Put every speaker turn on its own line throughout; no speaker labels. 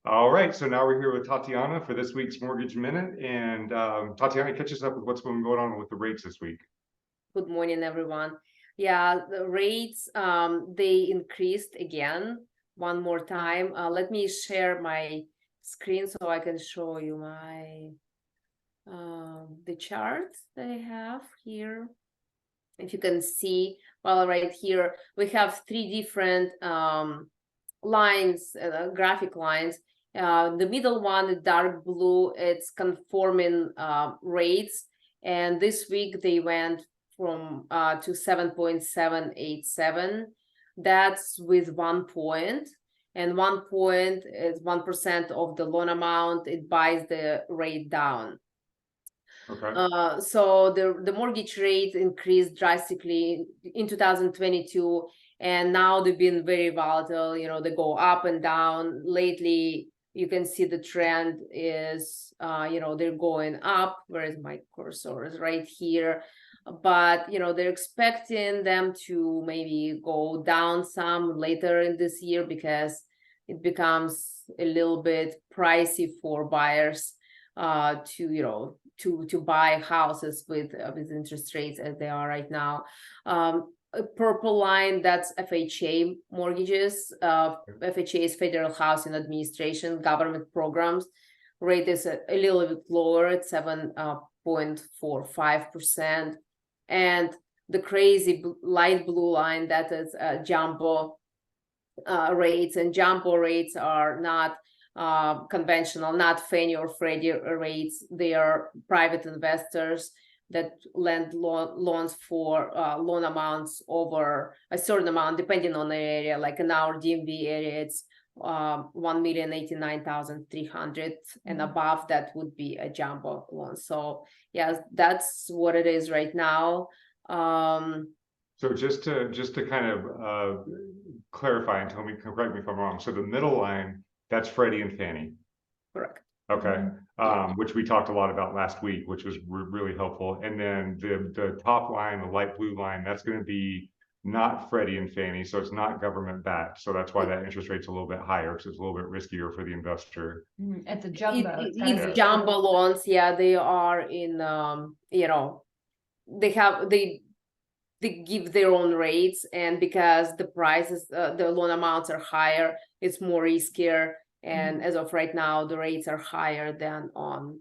All right, so now we're here with Tatiana for this week's Mortgage Minute. And Tatiana, catch us up with what's been going on with the rates this week.
Good morning, everyone. Yeah, the rates, they increased again one more time. Let me share my screen so I can show you my the charts that I have here. If you can see, well, right here, we have three different lines, graphic lines. The middle one, the dark blue, it's conforming rates. And this week they went from to 7.787. That's with 1 point. And 1 point is 1% of the loan amount. It buys the rate down.
Okay.
So the mortgage rate increased drastically in 2022, and now they've been very volatile. They go up and down. Lately, you can see the trend is, they're going up. Where is my cursor? Is right here. But, they're expecting them to maybe go down some later in this year because it becomes a little bit pricey for buyers to buy houses with interest rates as they are right now. A purple line, that's FHA mortgages. FHA is Federal Housing Administration, government programs. Rate is a little bit lower at 7.45%. And the crazy light blue line, that is jumbo rates. And jumbo rates are not conventional, not Fannie or Freddie rates. They are private investors that lend loans for loan amounts over a certain amount, depending on the area. Like in our DMV area, it's 1,089,300, and above that would be a jumbo loan. So yeah, that's what it is right now.
So just to kind of clarify and correct me if I'm wrong. So the middle line, that's Freddie and Fannie.
Correct.
Okay. Which we talked a lot about last week, which was really helpful. And then the top line, the light blue line, that's going to be not Freddie and Fannie, so it's not government backed. So that's why that interest rate's a little bit higher, because it's a little bit riskier for the investor.
It's a jumbo.
It's jumbo loans. Yeah, they are in. They give their own rates, and because the prices, the loan amounts are higher, it's more riskier. And as of right now, the rates are higher than on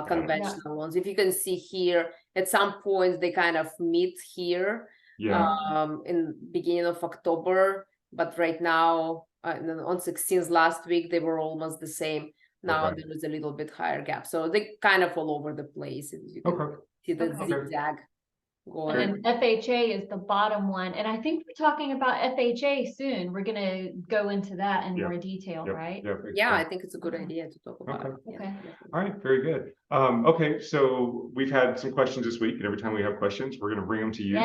conventional loans. If you can see here, at some point they kind of meet here in beginning of October, but right now on 16th last week they were almost the same. Now there is a little bit higher gap, so they kind of all over the place. You can see the zigzag.
And FHA is the bottom one. And I think we're talking about FHA soon. We're going to go into that in more detail, right?
Yeah, I think it's a good idea to talk about it.
Okay. All right, very good. Okay, so we've had some questions this week, and every time we have questions, we're going to bring them to you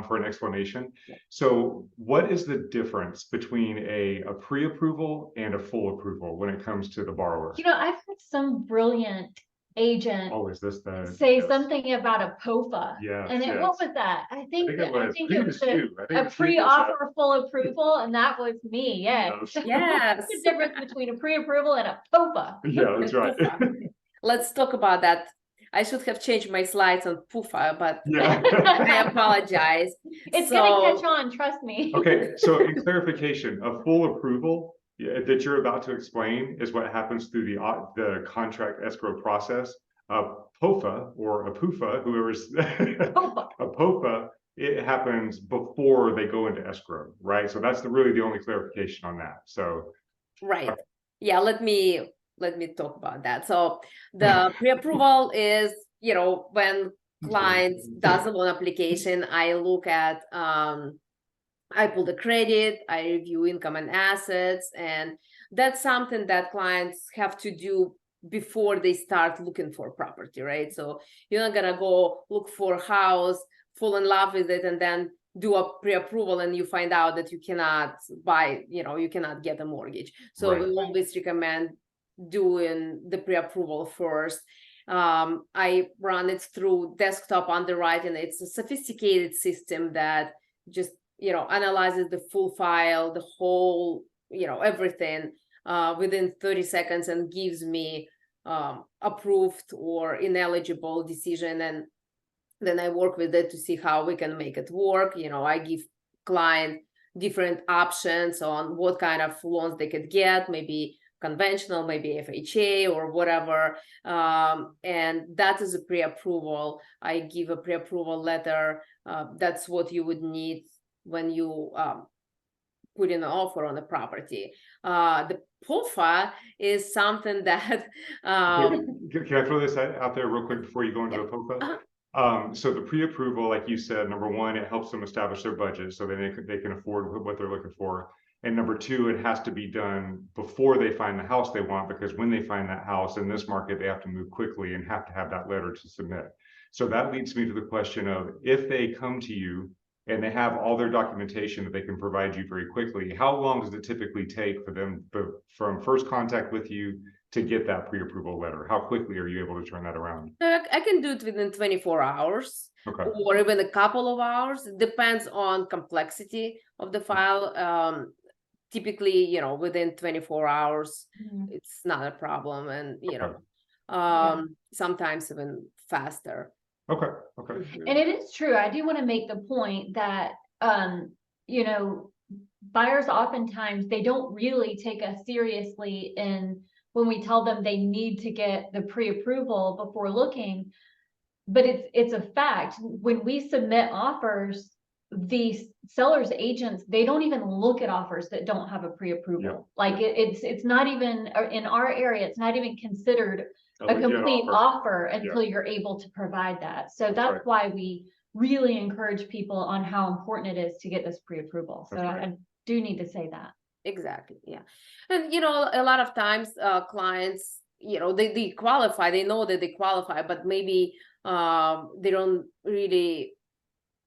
for an explanation. So what is the difference between a pre-approval and a full approval when it comes to the borrower?
I've had some brilliant agent say something about a POFA. What was that? I think it was a pre-offer full approval, and that was me. Yes. What's the difference between a pre-approval and a POFA?
Yeah, that's right.
Let's talk about that. I should have changed my slides on POFA, but I apologize.
It's gonna catch on, trust me.
Okay, so in clarification, a full approval that you're about to explain is what happens through the contract escrow process. POFA or a PUFA, whoever's a POFA, it happens before they go into escrow, right? So that's really the only clarification on that. So
yeah, let me talk about that. So the pre-approval is, when client does a loan application, I look at I pull the credit, I review income and assets, and that's something that clients have to do before they start looking for property, right? So you're not gonna go look for a house, fall in love with it, and then do a pre-approval and you find out that you cannot buy, you cannot get a mortgage. So we always recommend doing the pre-approval first. I run it through desktop underwriting. It's a sophisticated system that just analyzes the full file, the whole, everything. within 30 seconds and gives me approved or ineligible decision, and then I work with it to see how we can make it work. I give client different options on what kind of loans they could get, maybe conventional, maybe FHA or whatever. And that is a pre-approval. I give a pre-approval letter. That's what you would need when you put in an offer on the property. The POFA is something that
can I throw this out there real quick before you go into a POFA? So the pre-approval, like you said, number one, it helps them establish their budget so that they can afford what they're looking for. And number two, it has to be done before they find the house they want, because when they find that house in this market, they have to move quickly and have to have that letter to submit. So that leads me to the question of, if they come to you and they have all their documentation that they can provide you very quickly, how long does it typically take for them from first contact with you to get that pre-approval letter? How quickly are you able to turn that around?
I can do it within 24 hours.
Okay.
Or even a couple of hours. It depends on complexity of the file. Typically, within 24 hours, it's not a problem. And, sometimes even faster.
Okay.
And it is true. I do want to make the point that, buyers oftentimes, they don't really take us seriously when we tell them they need to get the pre-approval before looking. But it's a fact. When we submit offers, the seller's agents, they don't even look at offers that don't have a pre-approval.
Yeah.
Like it's not even, in our area, it's not even considered a complete offer until you're able to provide that. So that's why we really encourage people on how important it is to get this pre-approval. So I do need to say that.
Exactly. Yeah. And, a lot of times clients, they qualify, they know that they qualify, but maybe they don't really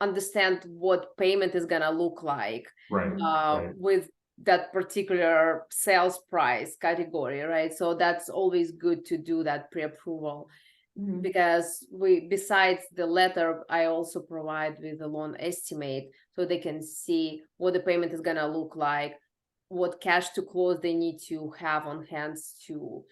understand what payment is going to look like with that particular sales price category, right? So that's always good to do that pre-approval, because besides the letter, I also provide with the loan estimate so they can see what the payment is going to look like, what cash to close they need to have on hand to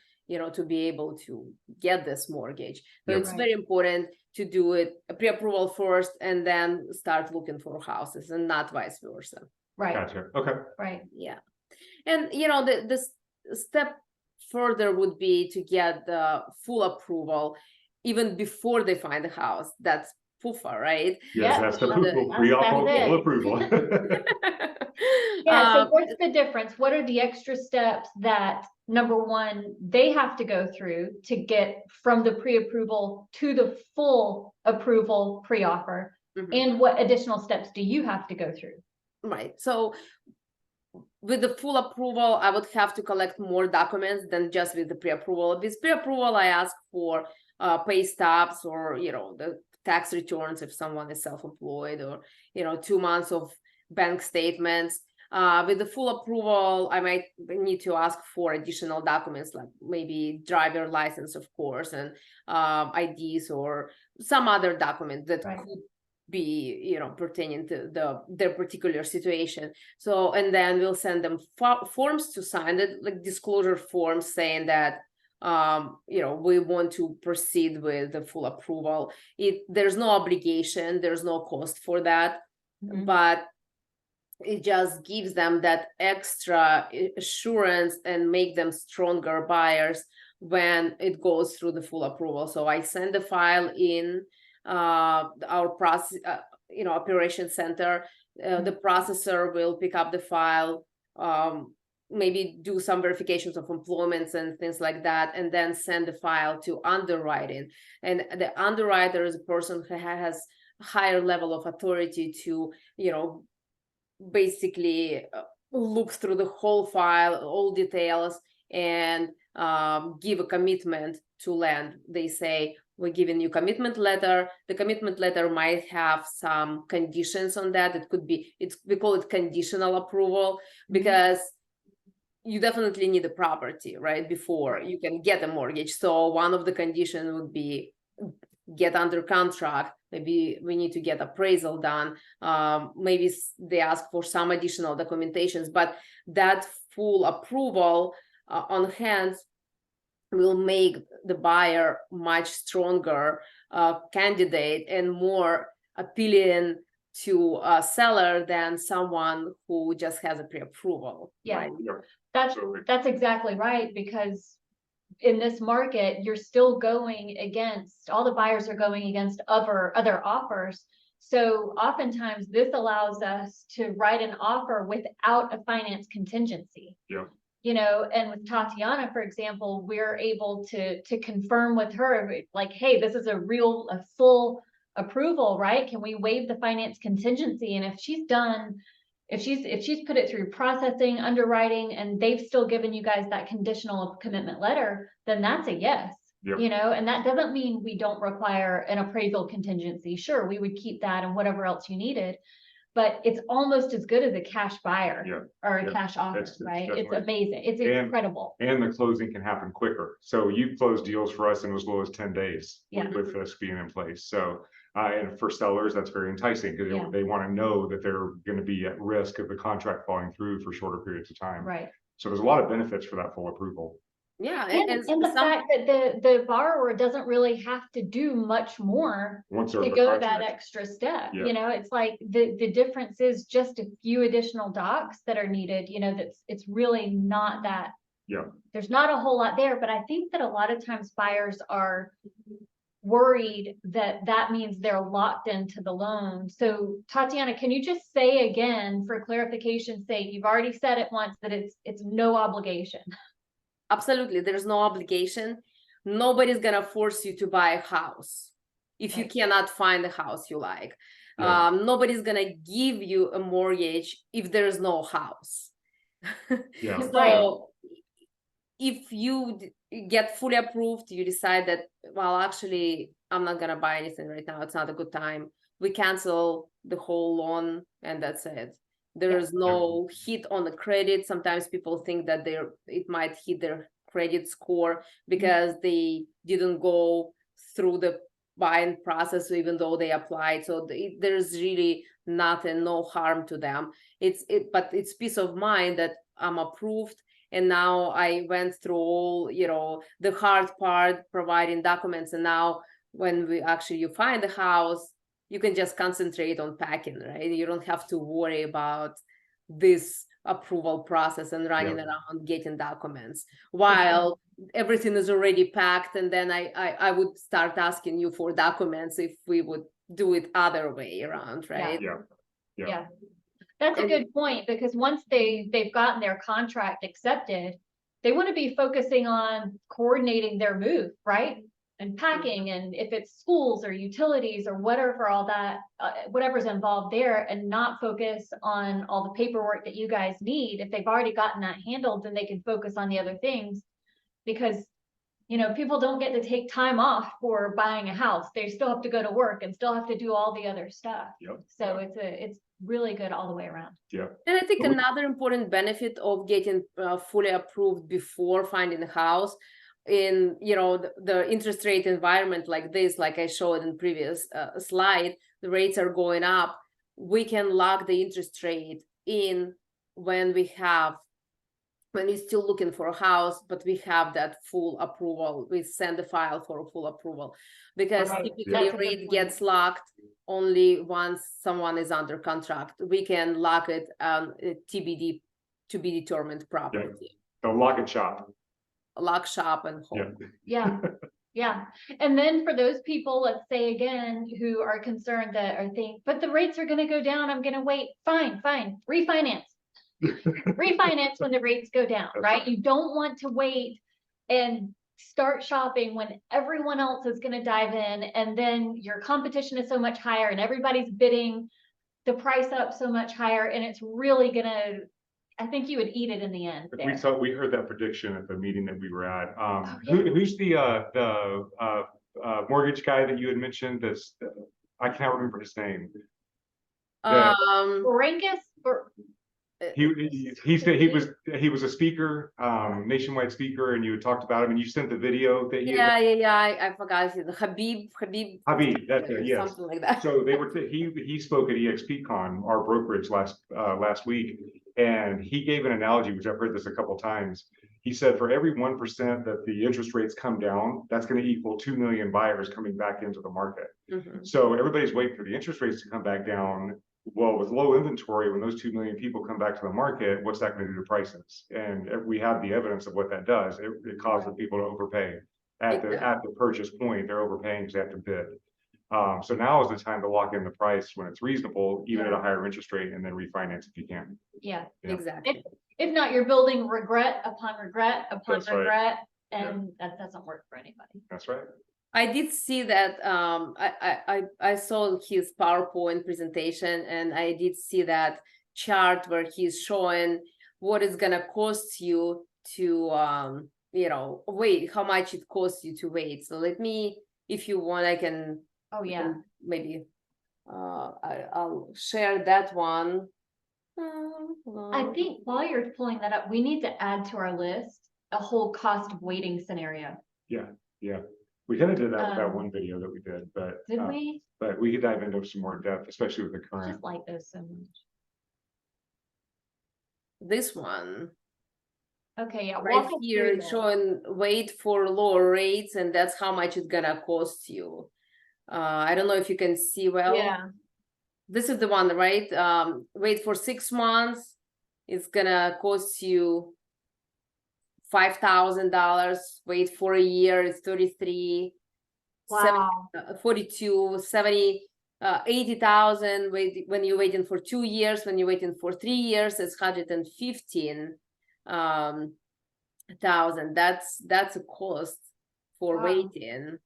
be able to get this mortgage. So it's very important to do it pre-approval first and then start looking for houses, and not vice versa.
Right.
Gotcha. Okay.
Right.
Yeah. And the step further would be to get the full approval even before they find the house. That's PUFA, right?
Yes, that's the full approval.
So what's the difference? What are the extra steps that, number one, they have to go through to get from the pre-approval to the full approval pre-offer? And what additional steps do you have to go through?
Right. So with the full approval, I would have to collect more documents than just with the pre-approval. With pre-approval, I ask for pay stubs or, the tax returns if someone is self-employed, or, 2 months of bank statements. With the full approval, I might need to ask for additional documents, like maybe driver license, of course, and IDs or some other document that could be, pertaining to their particular situation. So, and then we'll send them forms to sign, like disclosure forms saying that, we want to proceed with the full approval. There's no obligation, there's no cost for that, but it just gives them that extra assurance and make them stronger buyers when it goes through the full approval. So I send the file in our process, operations center. The processor will pick up the file, maybe do some verifications of employments and things like that, and then send the file to underwriting. And the underwriter is a person who has a higher level of authority to, basically look through the whole file, all details, and give a commitment to land. They say, we're giving you commitment letter. The commitment letter might have some conditions on that. It could be, we call it conditional approval, because you definitely need a property, right, before you can get a mortgage. So one of the conditions would be get under contract. Maybe we need to get appraisal done. Maybe they ask for some additional documentations, but that full approval on hand will make the buyer much stronger candidate and more appealing to a seller than someone who just has a pre-approval.
Yeah,
right?
That's exactly right, because in this market, you're still going against, all the buyers are going against other offers. So oftentimes this allows us to write an offer without a finance contingency.
Yeah.
You know, and with Tatiana, for example, we're able to confirm with her, like, hey, this is a full approval, right? Can we waive the finance contingency? And if she's put it through processing, underwriting, and they've still given you guys that conditional commitment letter, then that's a yes.
Yep.
You know, and that doesn't mean we don't require an appraisal contingency. Sure, we would keep that and whatever else you needed, but it's almost as good as a cash buyer or a cash offer, right? It's amazing. It's incredible.
And the closing can happen quicker. So you've closed deals for us in as low as 10 days with this being in place. So, and for sellers, that's very enticing because they want to know that they're going to be at risk of the contract falling through for shorter periods of time.
Right.
So there's a lot of benefits for that full approval.
Yeah,
and the fact that the borrower doesn't really have to do much more to go that extra step.
Yeah.
You know, it's like the difference is just a few additional docs that are needed. You know, it's really not that.
Yeah.
There's not a whole lot there, but I think that a lot of times buyers are worried that means they're locked into the loan. So Tatiana, can you just say again, for clarification's sake, you've already said it once, that it's no obligation.
Absolutely, there's no obligation. Nobody's gonna force you to buy a house if you cannot find the house you like. Nobody's gonna give you a mortgage if there's no house. So if you get fully approved, you decide that, well, actually, I'm not gonna buy anything right now. It's not a good time. We cancel the whole loan and that's it. There is no hit on the credit. Sometimes people think that it might hit their credit score because they didn't go through the buying process, even though they applied. So there's really no harm to them. But it's peace of mind that I'm approved. And now I went through all, the hard part, providing documents. And now when you find the house, you can just concentrate on packing, right? You don't have to worry about this approval process and running around getting documents while everything is already packed. And then I would start asking you for documents if we would do it other way around, right?
Yeah. That's a good point, because once they've gotten their contract accepted, they want to be focusing on coordinating their move, right? And packing, and if it's schools or utilities or whatever, all that, whatever's involved there, and not focus on all the paperwork that you guys need. If they've already gotten that handled, then they can focus on the other things, because, people don't get to take time off for buying a house. They still have to go to work and still have to do all the other stuff. So it's really good all the way around.
And I think another important benefit of getting fully approved before finding a house, in the interest rate environment like this, like I showed in previous slide, the rates are going up. We can lock the interest rate in when we're still looking for a house, but we have that full approval. We send the file for a full approval, because typically rate gets locked only once someone is under contract. We can lock it TBD, to be determined property.
The lock and shop.
Lock, shop, and hold.
Yeah. And then for those people, let's say again, who are concerned but the rates are going to go down, I'm going to wait. Fine. Refinance. Refinance when the rates go down, right? You don't want to wait and start shopping when everyone else is going to dive in, and then your competition is so much higher and everybody's bidding the price up so much higher, and it's really going to, I think you would eat it in the end.
We heard that prediction at the meeting that we were at. Who's the mortgage guy that you had mentioned? I can't remember his name.
Rankus?
He said he was a speaker, nationwide speaker, and you had talked about him, and you sent the video that
I forgot his Habib,
that's it, yes,
something like that.
So he spoke at EXPCon, our brokerage last week, and he gave an analogy, which I've heard this a couple times. he said for every 1% that the interest rates come down, that's going to equal 2 million buyers coming back into the market. So everybody's waiting for the interest rates to come back down. Well, with low inventory, when those 2 million people come back to the market, what's that going to do to prices? And we have the evidence of what that does. It causes people to overpay at the purchase point. They're overpaying because they have to bid. So now is the time to lock in the price when it's reasonable, even at a higher interest rate, and then refinance if you can.
Yeah,
exactly.
If not, you're building regret upon regret upon regret, and that doesn't work for anybody.
That's right.
I did see that. I saw his PowerPoint presentation, and I did see that chart where he's showing what it's gonna cost you to wait, how much it costs you to wait. So let me, if you want, I can.
Oh yeah,
maybe I'll share that one.
I think while you're pulling that up, we need to add to our list a whole cost of waiting scenario.
Yeah, we kind of did that with that one video that we did, but
did we?
But we could dive into some more depth, especially with the current.
I just like those so much.
This one.
Okay, yeah,
right here it's showing wait for lower rates, and that's how much it's gonna cost you. I don't know if you can see well.
Yeah.
This is the one, right? Wait for 6 months. It's gonna cost you $5,000. Wait for a year, it's 33.
Wow.
42, 70, 80,000. Wait, when you're waiting for 2 years, when you're waiting for 3 years, it's 115,000. That's a cost for waiting.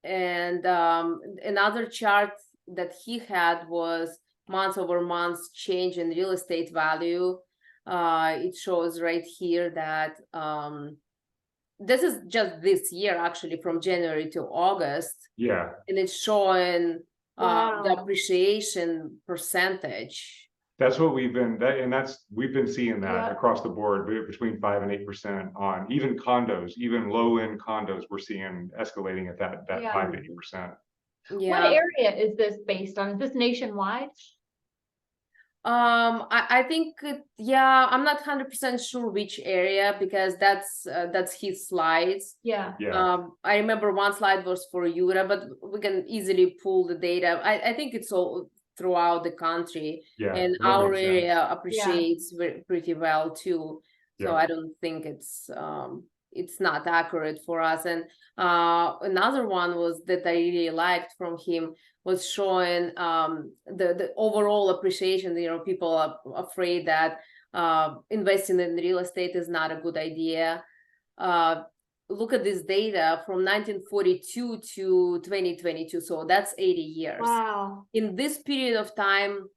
And another chart that he had was month over month change in real estate value. It shows right here that this is just this year, actually, from January to August.
Yeah.
And it's showing the appreciation percentage.
That's what we've been, we've been seeing that across the board, between 5 and 8% on even condos, even low end condos. We're seeing escalating at that 5 to 8%.
What area is this based on? Is this nationwide?
I think I'm not 100% sure which area, because that's his slides. I remember one slide was for Utah, but we can easily pull the data. I think it's all throughout the country, and our area appreciates pretty well too. So I don't think it's not accurate for us. And another one was that I really liked from him was showing the overall appreciation. People are afraid that investing in real estate is not a good idea. Look at this data from 1942 to 2022. So that's 80 years.
Wow.
In this period of time,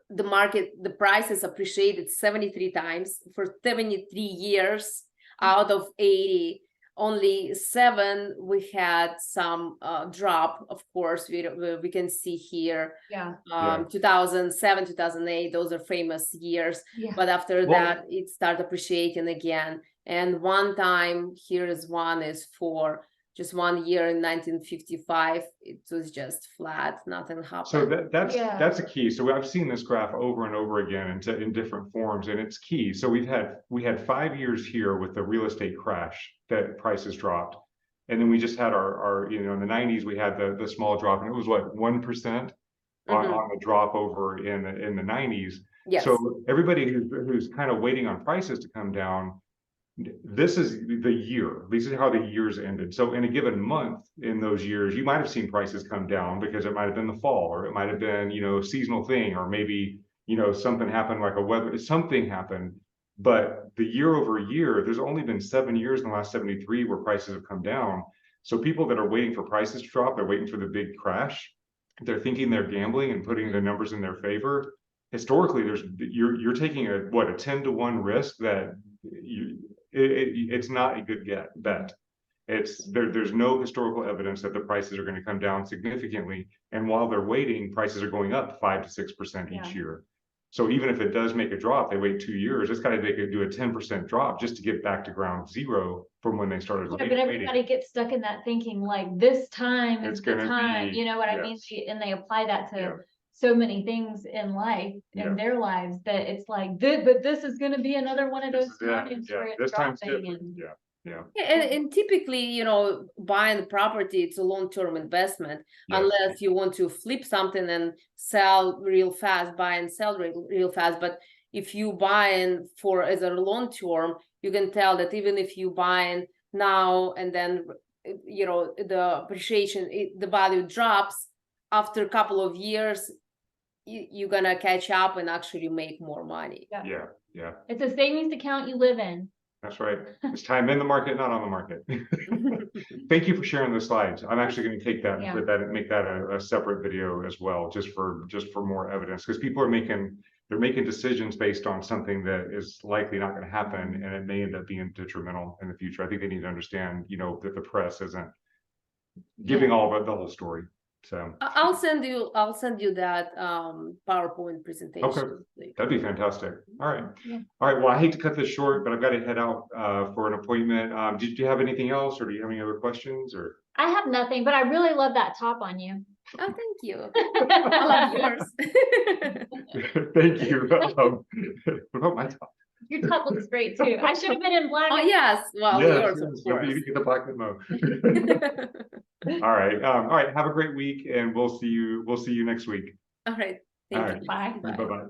the prices appreciated 73 times for 73 years. Out of 80, only 7 we had some drop. Of course, we can see here 2007, 2008, those are famous years. But after that it started appreciating again. And one time, here is one is for just 1 year in 1955. It was just flat, nothing happened.
So that's a key. So I've seen this graph over and over again in different forms, and it's key. So we had 5 years here with the real estate crash that prices dropped, and then we just had our in the 90s we had the small drop, and it was what 1% on the drop over in the 90s. So everybody who's kind of waiting on prices to come down, this is the year. This is how the years ended. So in a given month in those years, you might have seen prices come down because it might have been the fall, or it might have been, a seasonal thing, or maybe, something happened like something happened. But the year over year, there's only been 7 years in the last 73 where prices have come down. So people that are waiting for prices to drop, they're waiting for the big crash. They're thinking they're gambling and putting the numbers in their favor. Historically, you're taking a 10-to-1 risk that it's not a good bet. There's no historical evidence that the prices are going to come down significantly, and while they're waiting, prices are going up 5 to 6% each year. So even if it does make a drop, they wait 2 years. It's got to do a 10% drop just to get back to ground zero from when they started.
But everybody gets stuck in that thinking, like, this time is the time. You know what I mean? And they apply that to so many things in life, in their lives, that it's like, but this is going to be another one of those times where it's
this time's
dropping.
different.
And
Yeah.
And typically, you know, buying the property, it's a long-term investment, unless you want to flip something and sell real fast, buy and sell real fast. But if you buy in for as a long term, you can tell that even if you buy in now and then, you know, the appreciation, the value drops after a couple of years, you're gonna catch up and actually make more money.
Yeah.
It's a savings account you live in.
That's right. It's time in the market, not on the market. Thank you for sharing the slides. I'm actually going to take that and put that and make that a separate video as well, just for more evidence, because people are making decisions based on something that is likely not going to happen, and it may end up being detrimental in the future. I think they need to understand, you know, that the press isn't giving all of the whole story. So
I'll send you that PowerPoint presentation.
Okay, that'd be fantastic. All right. All right. Well, I hate to cut this short, but I've got to head out for an appointment. Did you have anything else, or do you have any other questions? Or
I have nothing, but I really love that top on you.
Oh, thank you. I love yours.
Thank you. What about my top?
Your top looks great too. I should have been in black.
Oh yes, well, yours of course.
You get the black and mo. All right. All right. Have a great week, and we'll see you next week.
All right. Thank you.
Bye.
Bye. Bye.